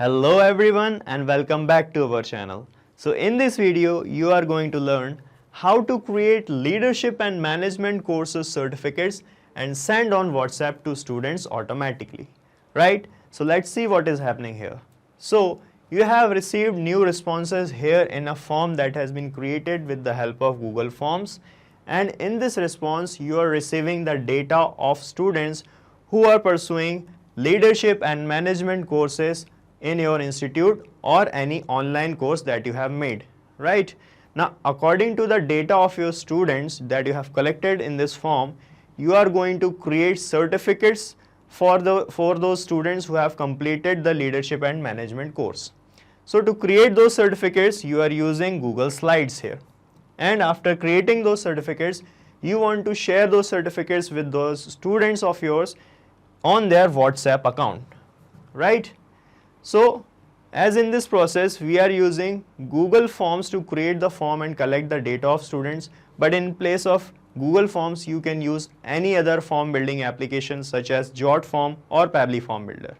Hello everyone and welcome back to our channel. So in this video you are going to learn how to create leadership and management courses certificates and send on WhatsApp to students automatically. Right? So let's see what is happening here. So you have received new responses here in a form that has been created with the help of Google Forms, and in this response you are receiving the data of students who are pursuing leadership and management courses in your institute or any online course that you have made, right? Now, according to the data of your students that you have collected in this form, you are going to create certificates for those students who have completed the leadership and management course. So to create those certificates, you are using Google Slides here. And after creating those certificates, you want to share those certificates with those students of yours on their WhatsApp account, right? So as in this process, we are using Google Forms to create the form and collect the data of students, but in place of Google Forms, you can use any other form building application such as JotForm or Pabbly Form Builder.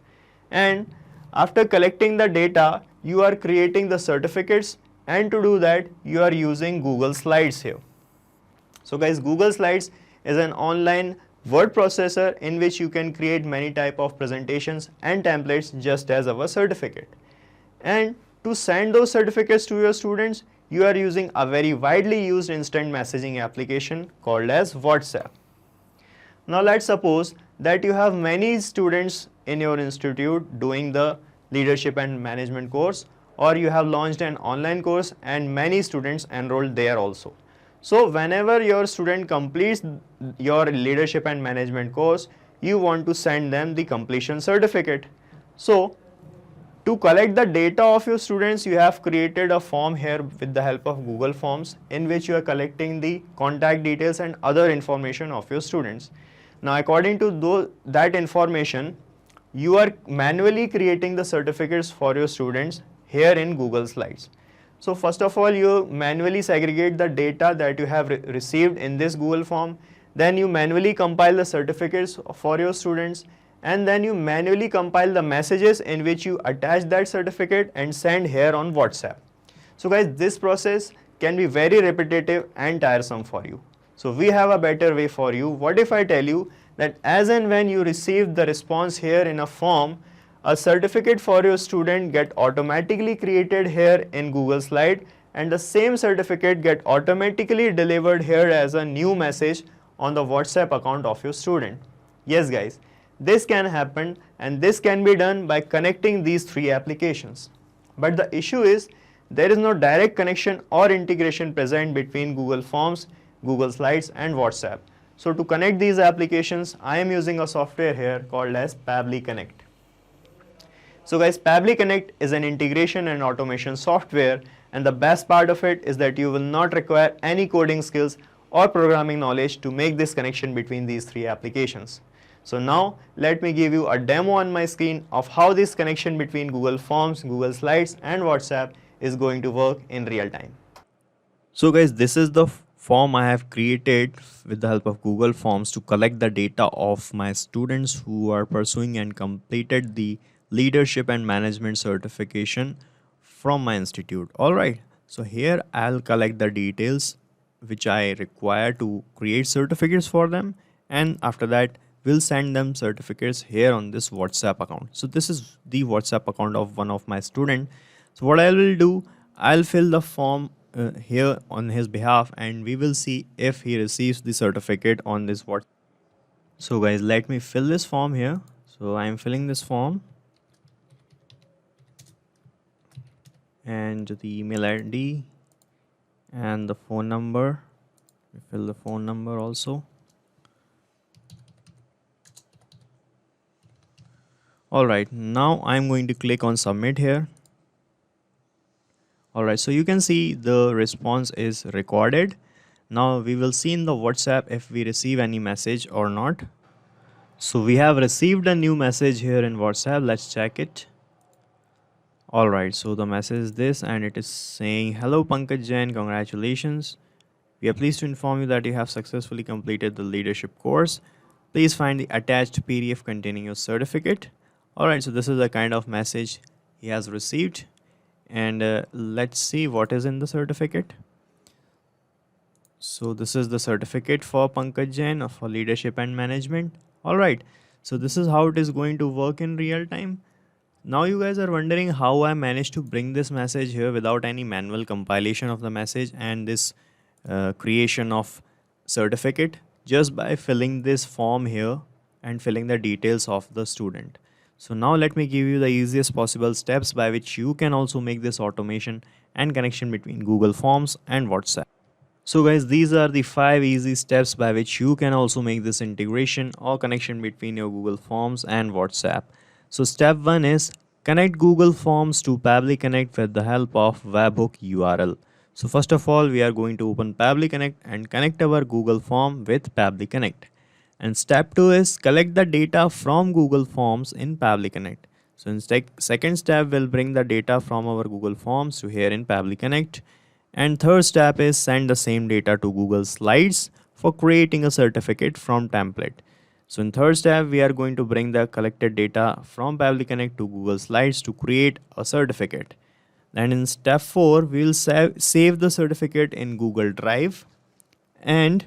And after collecting the data, you are creating the certificates, and to do that, you are using Google Slides here. So guys, Google Slides is an online word processor in which you can create many type of presentations and templates just as our certificate. And to send those certificates to your students, you are using a very widely used instant messaging application called as WhatsApp. Now let's suppose that you have many students in your institute doing the leadership and management course, or you have launched an online course and many students enrolled there also. So whenever your student completes your leadership and management course, you want to send them the completion certificate. So to collect the data of your students, you have created a form here with the help of Google Forms in which you are collecting the contact details and other information of your students. Now according to that information, you are manually creating the certificates for your students here in Google Slides. So first of all, you manually segregate the data that you have received in this Google form, then you manually compile the certificates for your students, and then you manually compile the messages in which you attach that certificate and send here on WhatsApp. So guys, this process can be very repetitive and tiresome for you. So we have a better way for you. What if I tell you that as and when you receive the response here in a form, a certificate for your student get automatically created here in Google Slide, and the same certificate get automatically delivered here as a new message on the WhatsApp account of your student. Yes guys, this can happen, and this can be done by connecting these three applications. But the issue is there is no direct connection or integration present between Google Forms, Google Slides and WhatsApp. So to connect these applications, I am using a software here called as Pabbly Connect. So guys, Pabbly Connect is an integration and automation software, and the best part of it is that you will not require any coding skills or programming knowledge to make this connection between these three applications. So now let me give you a demo on my screen of how this connection between Google Forms, Google Slides and WhatsApp is going to work in real time. So guys, this is the form I have created with the help of Google Forms to collect the data of my students who are pursuing and completed the leadership and management certification from my institute. Alright, so here I'll collect the details which I require to create certificates for them, and after that we'll send them certificates here on this WhatsApp account. So this is the WhatsApp account of one of my student. So what I will do, I'll fill the form here on his behalf, and we will see if he receives the certificate on this WhatsApp. So guys, let me fill this form here. So I'm filling this form, and the email ID and the phone number. We fill the phone number also. Alright, now I'm going to click on submit here. Alright, so you can see the response is recorded. Now we will see in the WhatsApp if we receive any message or not. So we have received a new message here in WhatsApp. Let's check it. Alright, so the message is this, and it is saying, "Hello Pankaj Jain, congratulations. We are pleased to inform you that you have successfully completed the leadership course. Please find the attached PDF containing your certificate." Alright, so this is the kind of message he has received. And let's see what is in the certificate. So this is the certificate for Pankaj Jain for leadership and management. All right. So this is how it is going to work in real time. Now you guys are wondering how I managed to bring this message here without any manual compilation of the message and this creation of certificate, just by filling this form here and filling the details of the student. So now let me give you the easiest possible steps by which you can also make this automation and connection between Google Forms and WhatsApp. So guys, these are the 5 easy steps by which you can also make this integration or connection between your Google Forms and WhatsApp. So step 1 is connect Google Forms to Pabbly Connect with the help of webhook URL. So first of all, we are going to open Pabbly Connect and connect our Google Form with Pabbly Connect. And step 2 is collect the data from Google Forms in Pabbly Connect. So in second step, we'll bring the data from our Google Forms to here in Pabbly Connect. And third step is send the same data to Google Slides for creating a certificate from template. So in third step, we are going to bring the collected data from Pabbly Connect to Google Slides to create a certificate. Then in step 4, we will save the certificate in Google Drive. And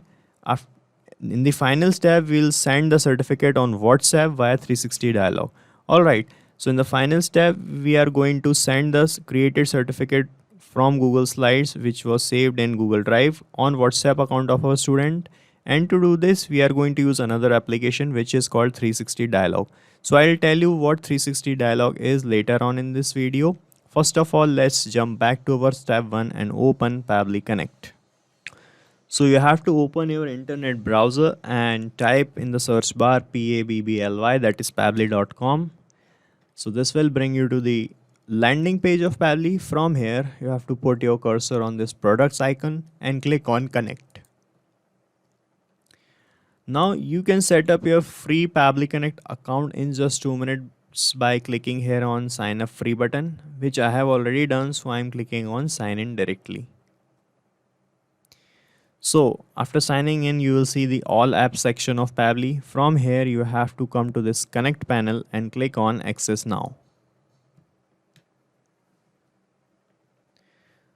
in the final step, we will send the certificate on WhatsApp via 360 dialog. Alright, so in the final step, we are going to send the created certificate from Google Slides, which was saved in Google Drive, on WhatsApp account of our student. And to do this, we are going to use another application which is called 360 dialog. So I'll tell you what 360 dialog is later on in this video. First of all, let's jump back to our step 1 and open Pabbly Connect. So you have to open your internet browser and type in the search bar PABBLY, that is pabbly.com. So this will bring you to the landing page of Pabbly. From here, you have to put your cursor on this products icon and click on connect. Now you can set up your free Pabbly Connect account in just 2 minutes by clicking here on sign up free button, which I have already done. So I'm clicking on sign in directly. So after signing in, you will see the all apps section of Pabbly. From here, you have to come to this connect panel and click on access now.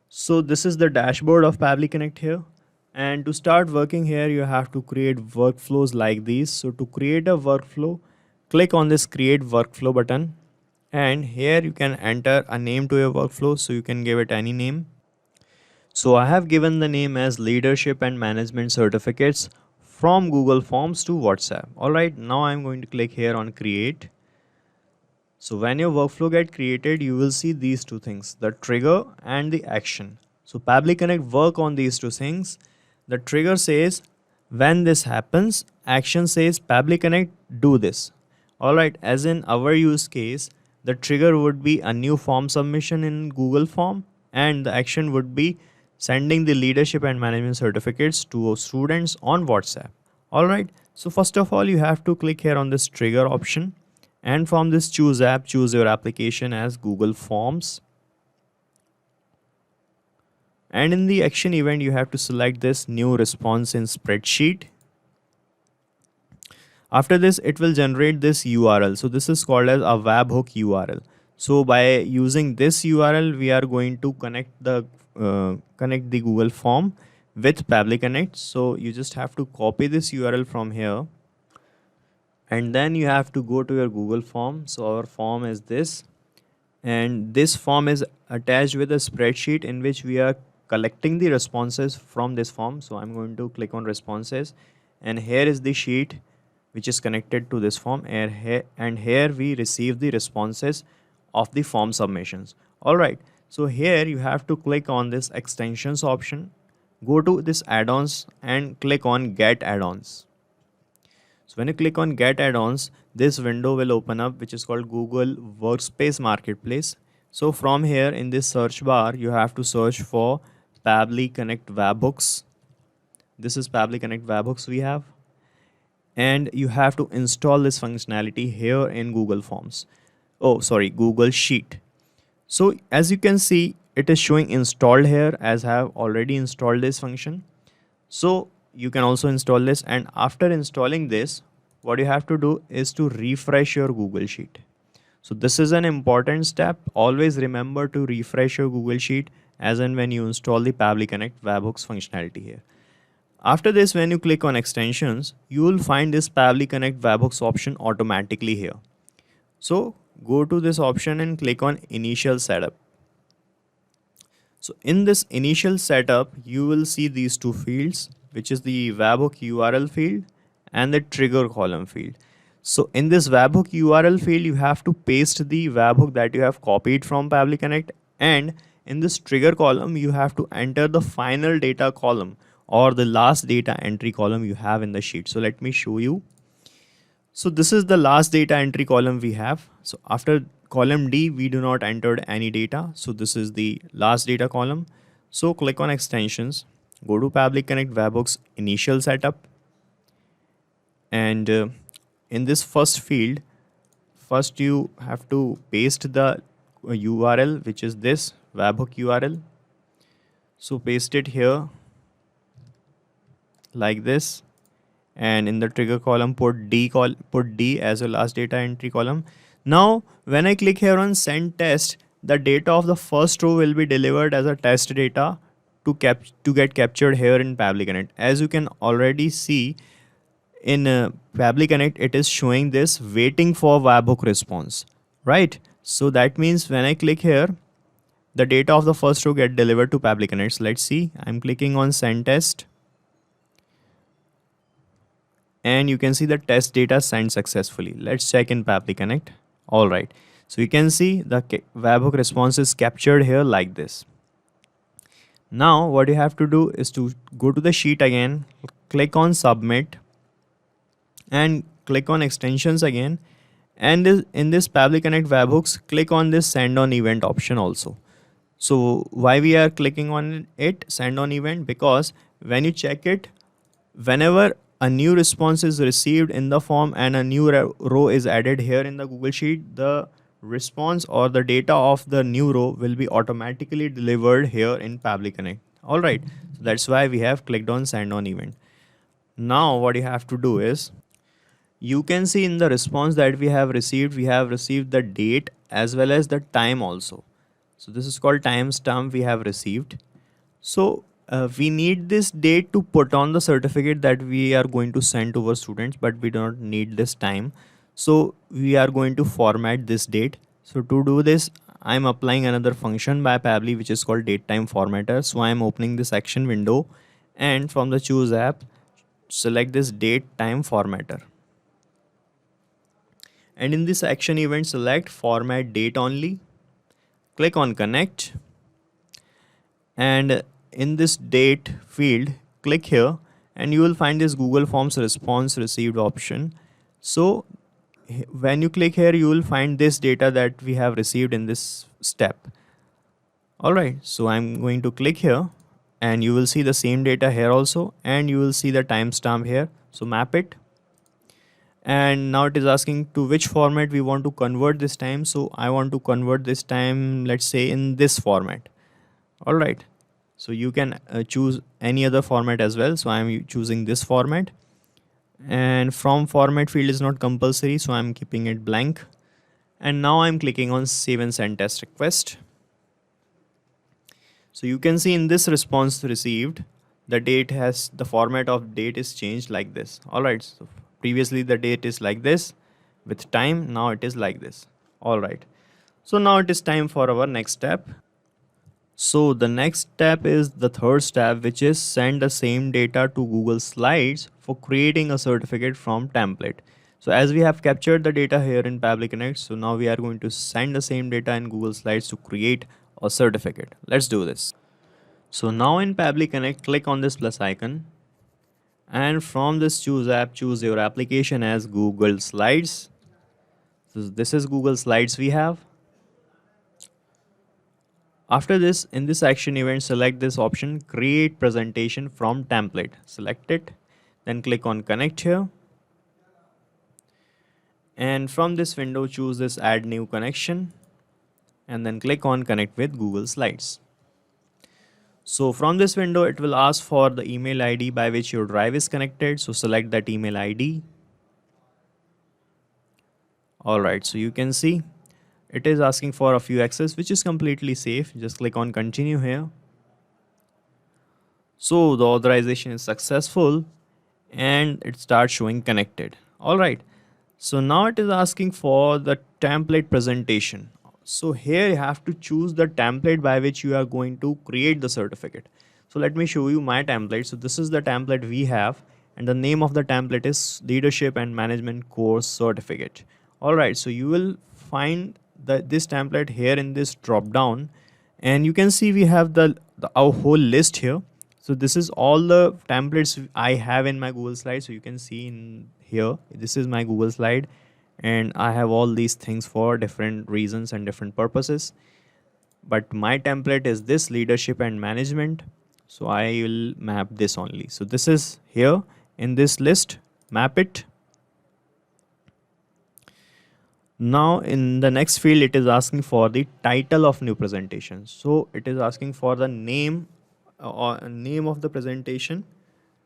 So this is the dashboard of Pabbly Connect here. And to start working here, you have to create workflows like these. So to create a workflow, click on this create workflow button. And here you can enter a name to your workflow. So you can give it any name. So I have given the name as leadership and management certificates from Google Forms to WhatsApp. Alright, now I'm going to click here on create. So when your workflow get created, you will see these two things, the trigger and the action. So Pabbly Connect work on these two things. The trigger says when this happens, action says Pabbly Connect do this. Alright, as in our use case, the trigger would be a new form submission in Google Form, and the action would be sending the leadership and management certificates to students on WhatsApp. Alright, so first of all, you have to click here on this trigger option. And from this choose app, choose your application as Google Forms. And in the action event, you have to select this new response in spreadsheet. After this, it will generate this URL. So this is called as a webhook URL. So by using this URL, we are going to connect the Google Form with Pabbly Connect. So you just have to copy this URL from here. And then you have to go to your Google Form. So our form is this. And this form is attached with a spreadsheet in which we are collecting the responses from this form. So I'm going to click on responses. And here is the sheet which is connected to this form. And here we receive the responses of the form submissions. Alright. So here you have to click on this extensions option. Go to this add-ons and click on get add-ons. So when you click on get add-ons, this window will open up, which is called Google Workspace Marketplace. So from here in this search bar, you have to search for Pabbly Connect Webhooks. This is Pabbly Connect Webhooks we have. And you have to install this functionality here in Google Forms. Google Sheet. So as you can see, it is showing installed here, as I have already installed this function. So you can also install this, and after installing this, what you have to do is to refresh your Google Sheet. So this is an important step. Always remember to refresh your Google Sheet as and when you install the Pabbly Connect webhooks functionality here. After this, when you click on extensions, you will find this Pabbly Connect webhooks option automatically here. So go to this option and click on initial setup. So in this initial setup, you will see these two fields, which is the webhook URL field and the trigger column field. So in this webhook URL field, you have to paste the webhook that you have copied from Pabbly Connect, and in this trigger column, you have to enter the final data column or the last data entry column you have in the sheet. So let me show you. So this is the last data entry column we have. So after column D, we do not entered any data. So this is the last data column. So click on extensions, go to Pabbly Connect webhooks initial setup, and in this first field, first you have to paste the URL, which is this webhook URL. So paste it here like this, and in the trigger column put D as a last data entry column. Now when I click here on send test, the data of the first row will be delivered as a test data to get captured here in Pabbly Connect. As you can already see in Pabbly Connect, it is showing this waiting for webhook response, right? So that means when I click here, the data of the first row get delivered to Pabbly Connect. So let's see, I'm clicking on send test, and you can see the test data sent successfully. Let's check in Pabbly Connect. All right, so you can see the webhook response is captured here like this. Now what you have to do is to go to the sheet again, click on submit, and click on extensions again, and in this Pabbly Connect webhooks, click on this send on event option also. So why we are clicking on it, send on event? Because when you check it, whenever a new response is received in the form and a new row is added here in the Google Sheet, the response or the data of the new row will be automatically delivered here in Pabbly Connect. All right, so that's why we have clicked on send on event. Now what you have to do is, you can see in the response that we have received the date as well as the time also. So this is called timestamp we have received. So we need this date to put on the certificate that we are going to send to our students, but we do not need this time. So we are going to format this date. So to do this, I'm applying another function by Pabbly, which is called datetime formatter. So I'm opening this action window, and from the choose app, select this datetime formatter. And in this action event, select format date only, click on connect, and in this date field, click here, and you will find this Google Forms response received option. So when you click here, you will find this data that we have received in this step. All right, so I'm going to click here, and you will see the same data here also, and you will see the timestamp here. So map it, and now it is asking to which format we want to convert this time. So I want to convert this time, let's say, in this format. All right, so you can choose any other format as well. So I'm choosing this format, and from format field is not compulsory, so I'm keeping it blank. And now I'm clicking on save and send test request. So you can see in this response received, the format of date is changed like this. All right, so previously the date is like this with time, now it is like this. All right, so now it is time for our next step. So the next step is the third step, which is send the same data to Google Slides for creating a certificate from template. So as we have captured the data here in Pabbly Connect, so now we are going to send the same data in Google Slides to create a certificate. Let's do this. So now in Pabbly Connect, click on this plus icon, and from this choose app, choose your application as Google Slides. So this is Google Slides we have. After this, in this action event, select this option, create presentation from template. Select it, then click on connect here. And from this window, choose this add new connection, and then click on connect with Google Slides. So from this window, it will ask for the email ID by which your drive is connected. So select that email ID. All right, so you can see it is asking for a few access, which is completely safe. Just click on continue here. So the authorization is successful and it starts showing connected. All right. So now it is asking for the template presentation. So here you have to choose the template by which you are going to create the certificate. So let me show you my template. So this is the template we have, and the name of the template is Leadership and Management Course Certificate. All right. So you will find this template here in this drop down, and you can see we have our whole list here. So this is all the templates I have in my Google slide. So you can see in here, this is my Google slide, and I have all these things for different reasons and different purposes. But my template is this leadership and management. So I will map this only. So this is here in this list, map it. Now in the next field, it is asking for the title of new presentation. So it is asking for the name or name of the presentation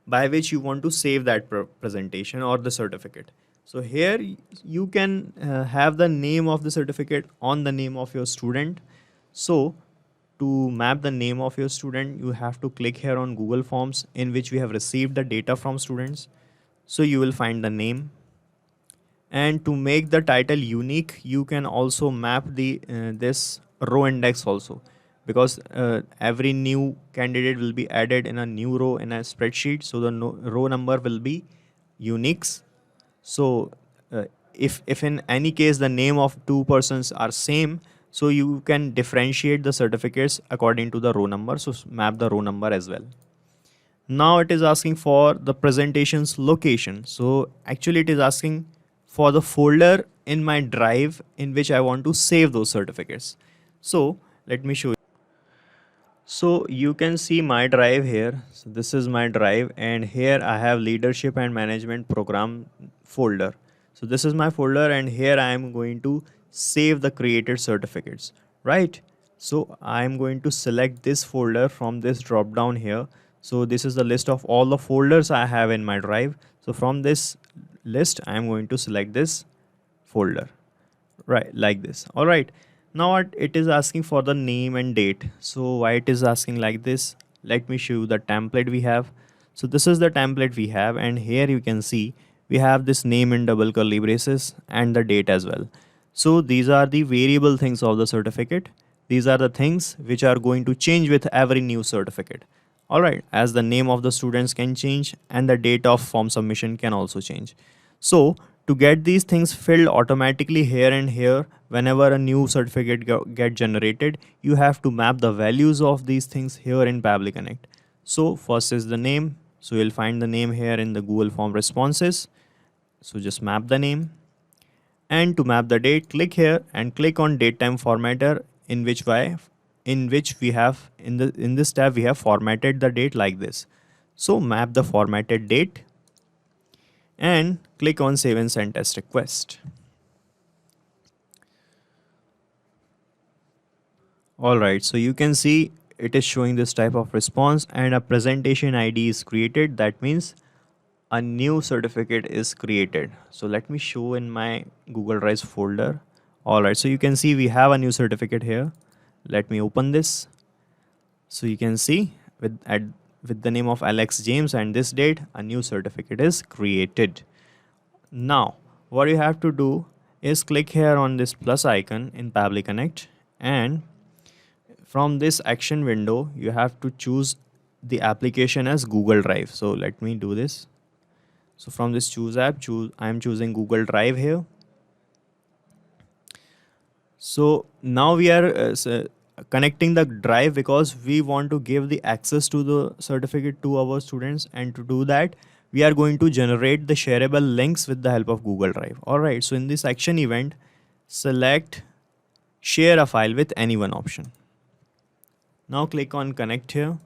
by which you want to save that presentation or the certificate. So here you can have the name of the certificate on the name of your student. So to map the name of your student, you have to click here on Google Forms, in which we have received the data from students. So you will find the name. And to make the title unique, you can also map the this row index also, because every new candidate will be added in a new row in a spreadsheet. So the row number will be uniques. So if in any case the name of two persons are same, so you can differentiate the certificates according to the row number. So map the row number as well. Now it is asking for the presentation's location. So actually it is asking for the folder in my drive in which I want to save those certificates. So let me show you. So you can see my drive here. So this is my drive, and here I have leadership and management program folder. So this is my folder, and here I am going to save the created certificates, right? So I am going to select this folder from this drop down here. So this is the list of all the folders I have in my drive. So from this list, I am going to select this folder, right, like this. All right. Now it is asking for the name and date. So why it is asking like this? Let me show you the template we have. So this is the template we have, and here you can see we have this name in double curly braces and the date as well. So these are the variable things of the certificate. These are the things which are going to change with every new certificate. All right, as the name of the students can change and the date of form submission can also change. So to get these things filled automatically here and here, whenever a new certificate get generated, you have to map the values of these things here in Pabbly Connect. So first is the name. So you'll find the name here in the Google Form responses. So just map the name. And to map the date, click here and click on date time formatter, in which we have in this tab we have formatted the date like this. So map the formatted date and click on save and send test request. All right, so you can see it is showing this type of response, and a presentation ID is created. That means a new certificate is created. So let me show in my Google Drive folder. All right, so you can see we have a new certificate here. Let me open this. So you can see with the name of Alex James and this date, a new certificate is created. Now what you have to do is click here on this plus icon in Pabbly Connect, and from this action window you have to choose the application as Google Drive. So let me do this. So from this choose app, I am choosing Google Drive here. So now we are connecting the drive because we want to give the access to the certificate to our students, and to do that we are going to generate the shareable links with the help of Google Drive. All right, so in this action event, select share a file with anyone option. Now click on connect here,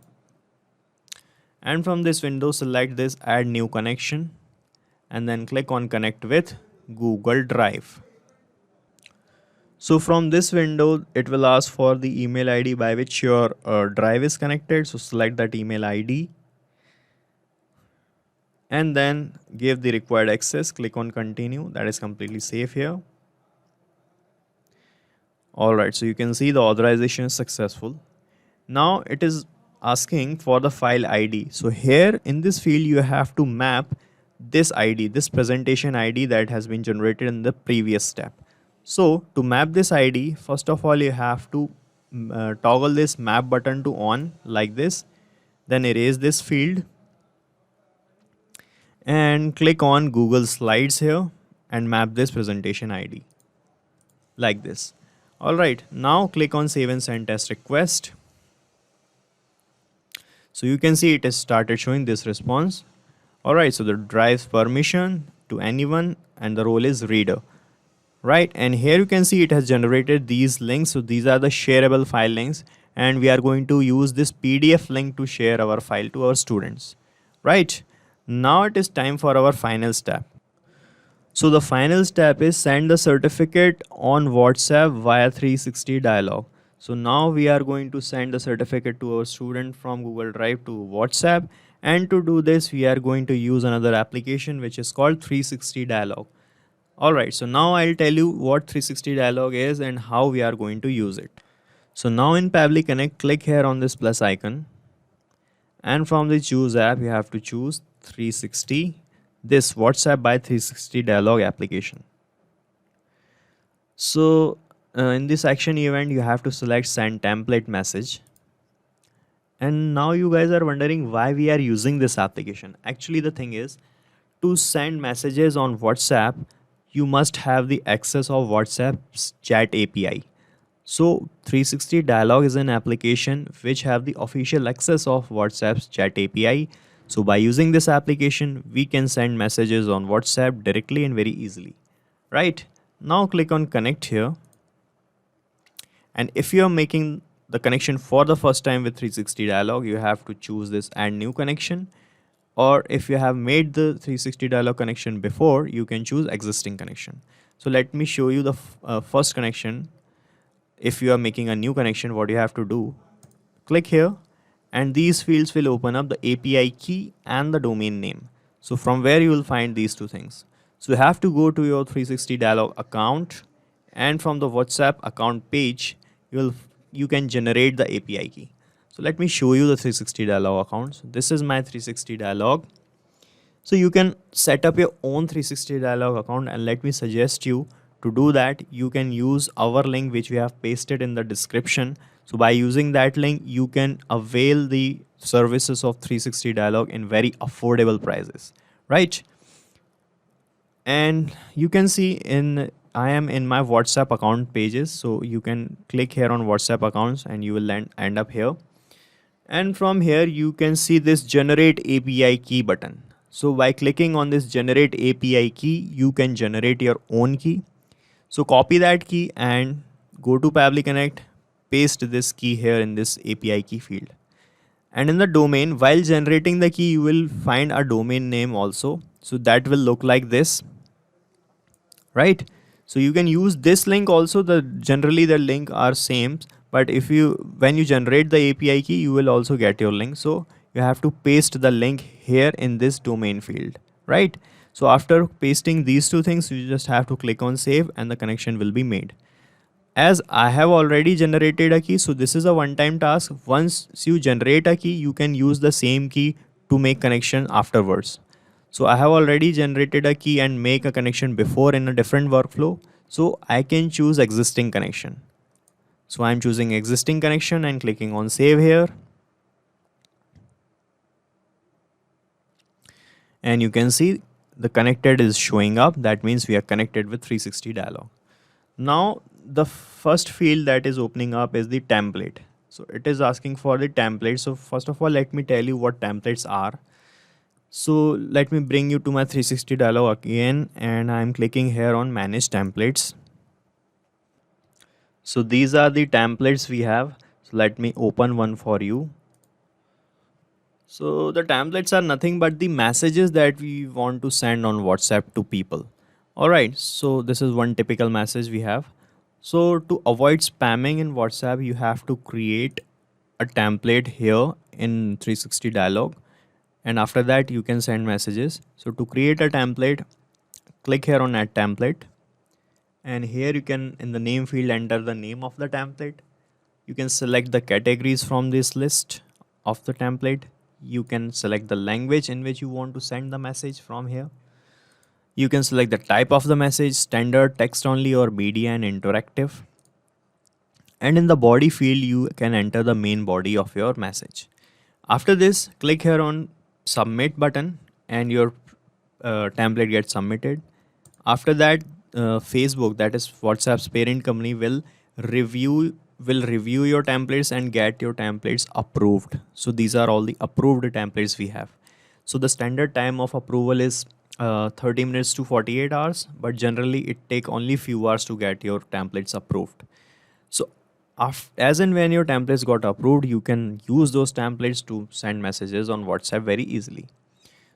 and from this window select this add new connection, and then click on connect with Google Drive. So from this window, it will ask for the email ID by which your drive is connected. So select that email ID and then give the required access. Click on continue. That is completely safe here. Alright, so you can see the authorization is successful. Now it is asking for the file ID. So here in this field you have to map this ID, this presentation ID that has been generated in the previous step. So to map this ID, first of all you have to toggle this map button to on like this, then erase this field and click on Google Slides here and map this presentation ID like this. Alright, now click on save and send test request. So you can see it has started showing this response. Alright, so the drives permission to anyone and the role is reader. Right, and here you can see it has generated these links. So these are the shareable file links and we are going to use this PDF link to share our file to our students. Right, now it is time for our final step. So the final step is send the certificate on WhatsApp via 360 dialog. So now we are going to send the certificate to our student from Google Drive to WhatsApp, and to do this we are going to use another application which is called 360 dialog. Alright, so now I'll tell you what 360 dialog is and how we are going to use it. So now in Pabbly Connect, click here on this plus icon and from the choose app you have to choose 360, this WhatsApp by 360 dialog application. So in this action event you have to select send template message. And now you guys are wondering why we are using this application. Actually the thing is, to send messages on WhatsApp you must have the access of WhatsApp's chat API. So 360 dialog is an application which have the official access of WhatsApp's chat API. So by using this application we can send messages on WhatsApp directly and very easily. Right, now click on connect here, and if you are making the connection for the first time with 360 dialog you have to choose this add new connection, or if you have made the 360 dialog connection before you can choose existing connection. So let me show you the first connection. If you are making a new connection, what you have to do, click here and these fields will open up the API key and the domain name. So from where you will find these two things. So you have to go to your 360 dialog account, and from the WhatsApp account page you can generate the API key. So let me show you the 360 dialog account. So this is my 360 dialog. So you can set up your own 360 dialog account, and let me suggest you to do that. You can use our link which we have pasted in the description. So by using that link you can avail the services of 360 dialog in very affordable prices, right? And you can see I am in my WhatsApp account pages. So you can click here on WhatsApp accounts and you will end up here. And from here you can see this generate API key button. So by clicking on this generate API key you can generate your own key. So copy that key and go to Pabbly Connect, paste this key here in this API key field. And in the domain, while generating the key you will find a domain name also. So that will look like this, right? So you can use this link also. Generally the link are same, but when you generate the API key you will also get your link. So you have to paste the link here in this domain field, right? So after pasting these two things you just have to click on save and the connection will be made. As I have already generated a key, so this is a one-time task. Once you generate a key you can use the same key to make connection afterwards. So I have already generated a key and make a connection before in a different workflow. So I can choose existing connection. So I'm choosing existing connection and clicking on save here. And you can see the connected is showing up. That means we are connected with 360 dialog. Now the first field that is opening up is the template. So it is asking for the template. So first of all, let me tell you what templates are. So let me bring you to my 360 dialog again, and I'm clicking here on manage templates. So these are the templates we have. So let me open one for you. So the templates are nothing but the messages that we want to send on WhatsApp to people. Alright, so this is one typical message we have. So to avoid spamming in WhatsApp, you have to create a template here in 360 dialog. And after that you can send messages. So to create a template, click here on add template and here you can, in the name field, enter the name of the template. You can select the categories from this list of the template. You can select the language in which you want to send the message from here. You can select the type of the message, standard, text only, or media and interactive. And in the body field, you can enter the main body of your message. After this, click here on submit button and your template gets submitted. After that, Facebook, that is WhatsApp's parent company, will review your templates and get your templates approved. So these are all the approved templates we have. So the standard time of approval is 30 minutes to 48 hours, but generally it take only few hours to get your templates approved. So as and when your templates got approved, you can use those templates to send messages on WhatsApp very easily.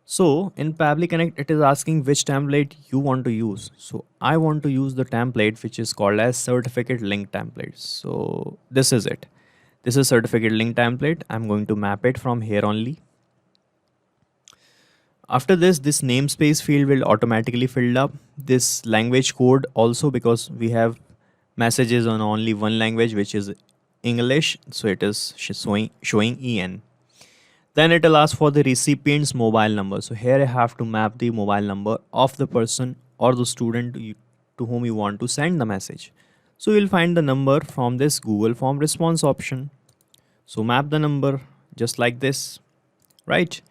So in Pabbly Connect, it is asking which template you want to use. So I want to use the template which is called as certificate link template. So this is it. This is certificate link template. I'm going to map it from here only. After this namespace field will automatically fill up. This language code also, because we have messages on only one language, which is English. So it is showing EN. Then it will ask for the recipient's mobile number. So here I have to map the mobile number of the person or the student to whom you want to send the message. So you'll find the number from this Google Form response option. So map the number just like this, right?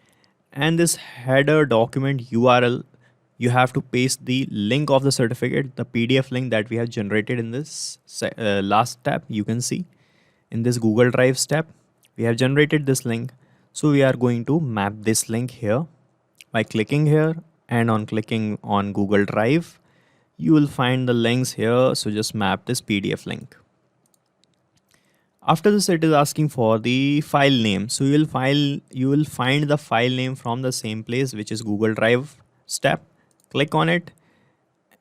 And this header document URL, you have to paste the link of the certificate, the PDF link that we have generated in this last tab. You can see in this Google Drive tab, we have generated this link. So we are going to map this link here by clicking here, and on clicking on Google Drive, you will find the links here. So just map this PDF link. After this, it is asking for the file name. So you will find the file name from the same place, which is Google Drive tab. Click on it,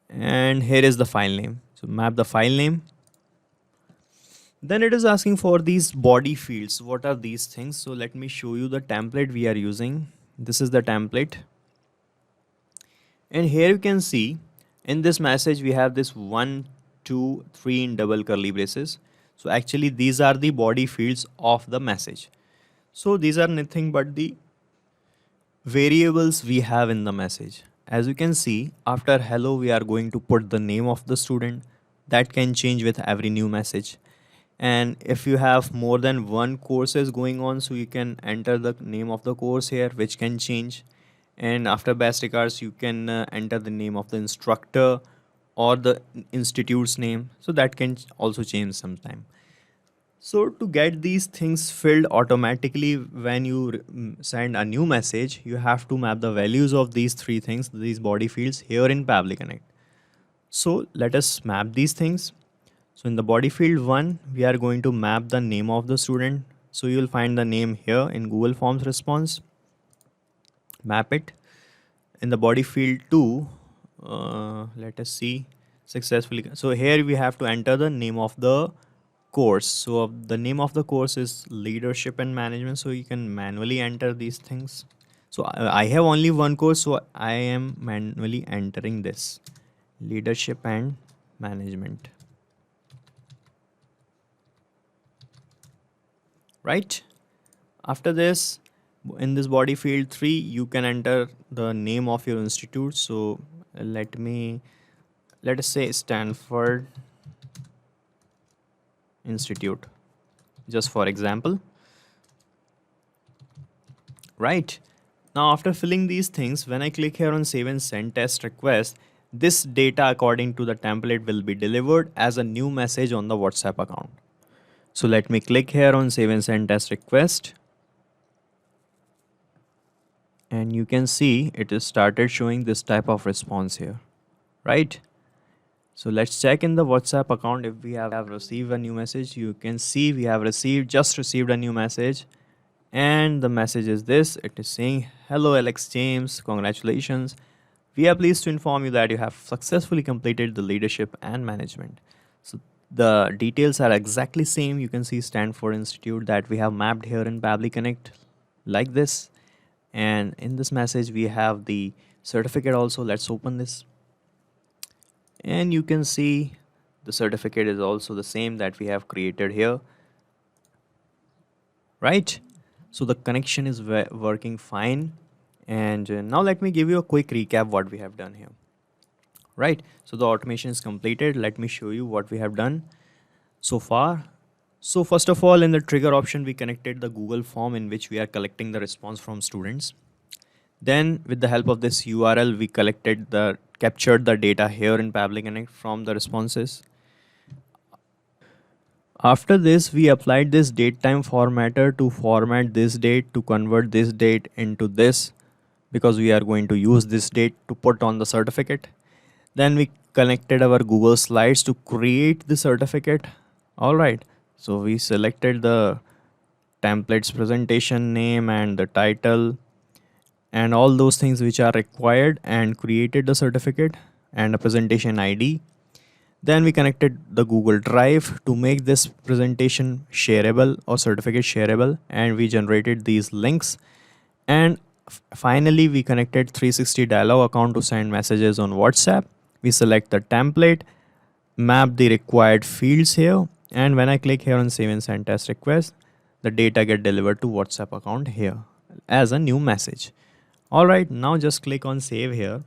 and here is the file name. So map the file name. Then it is asking for these body fields. What are these things? So let me show you the template we are using. This is the template. And here you can see in this message, we have this 1, 2, 3 in double curly braces. So actually these are the body fields of the message. So these are nothing but the variables we have in the message. As you can see, after hello, we are going to put the name of the student. That can change with every new message. And if you have more than one courses going on, so you can enter the name of the course here, which can change. And after best regards, you can enter the name of the instructor or the institute's name. So that can also change sometime. So to get these things filled automatically when you send a new message, you have to map the values of these three things, these body fields, here in Pabbly Connect. So let us map these things. So in the body field 1, we are going to map the name of the student. So you will find the name here in Google Forms response. Map it. In the body field 2, let us see successfully. So here we have to enter the name of the course. So the name of the course is Leadership and Management. So you can manually enter these things. So I have only one course, so I am manually entering this Leadership and Management. Right? After this, in this body field 3, you can enter the name of your institute. So let us say Stanford Institute, just for example. Right? Now after filling these things, when I click here on save and send test request, this data according to the template will be delivered as a new message on the WhatsApp account. So let me click here on save and send test request. And you can see it is started showing this type of response here, right? So let's check in the WhatsApp account if we have received a new message. You can see we have just received a new message. And the message is this. It is saying, hello Alex James, congratulations. We are pleased to inform you that you have successfully completed the Leadership and Management. So the details are exactly same. You can see Stanford Institute that we have mapped here in Pabbly Connect like this. And in this message, we have the certificate also. Let's open this. and you can see the certificate is also the same that we have created here, right? So the connection is working fine. And now let me give you a quick recap what we have done here, right? So the automation is completed. Let me show you what we have done so far. So first of all, in the trigger option, we connected the Google form in which we are collecting the response from students. Then with the help of this URL, we captured the data here in Pabbly Connect from the responses. After this, we applied this datetime formatter to format this date to convert this date into this, because we are going to use this date to put on the certificate. Then we connected our Google Slides to create the certificate. All right. So we selected the templates, presentation name and the title and all those things which are required, and created the certificate and a presentation ID. Then we connected the Google Drive to make this presentation shareable or certificate shareable, and we generated these links. And finally, we connected 360 dialog account to send messages on WhatsApp. We select the template, map the required fields here, and when I click here on save and send test request, the data get delivered to WhatsApp account here as a new message. All right, now just click on save here.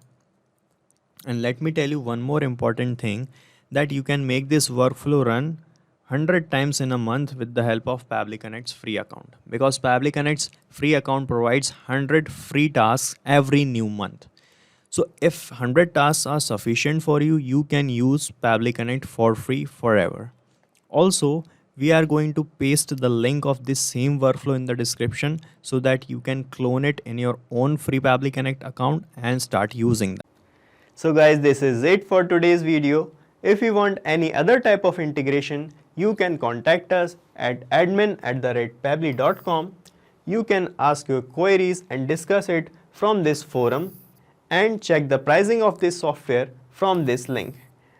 And let me tell you one more important thing, that you can make this workflow run 100 times in a month with the help of Pabbly Connect's free account, because Pabbly Connect's free account provides 100 free tasks every new month. So if 100 tasks are sufficient for you, you can use Pabbly Connect for free forever. Also, we are going to paste the link of this same workflow in the description so that you can clone it in your own free Pabbly Connect account and start using them. So guys, this is it for today's video. If you want any other type of integration, you can contact us at admin@pabbly.com. You can ask your queries and discuss it from this forum, and check the pricing of this software from this link.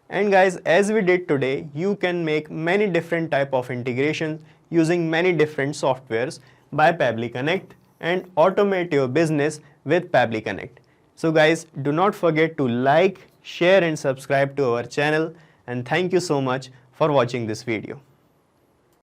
And guys, as we did today, you can make many different type of integrations using many different softwares by Pabbly Connect and automate your business with Pabbly Connect. So guys, do not forget to like, share and subscribe to our channel, and thank you so much for watching this video.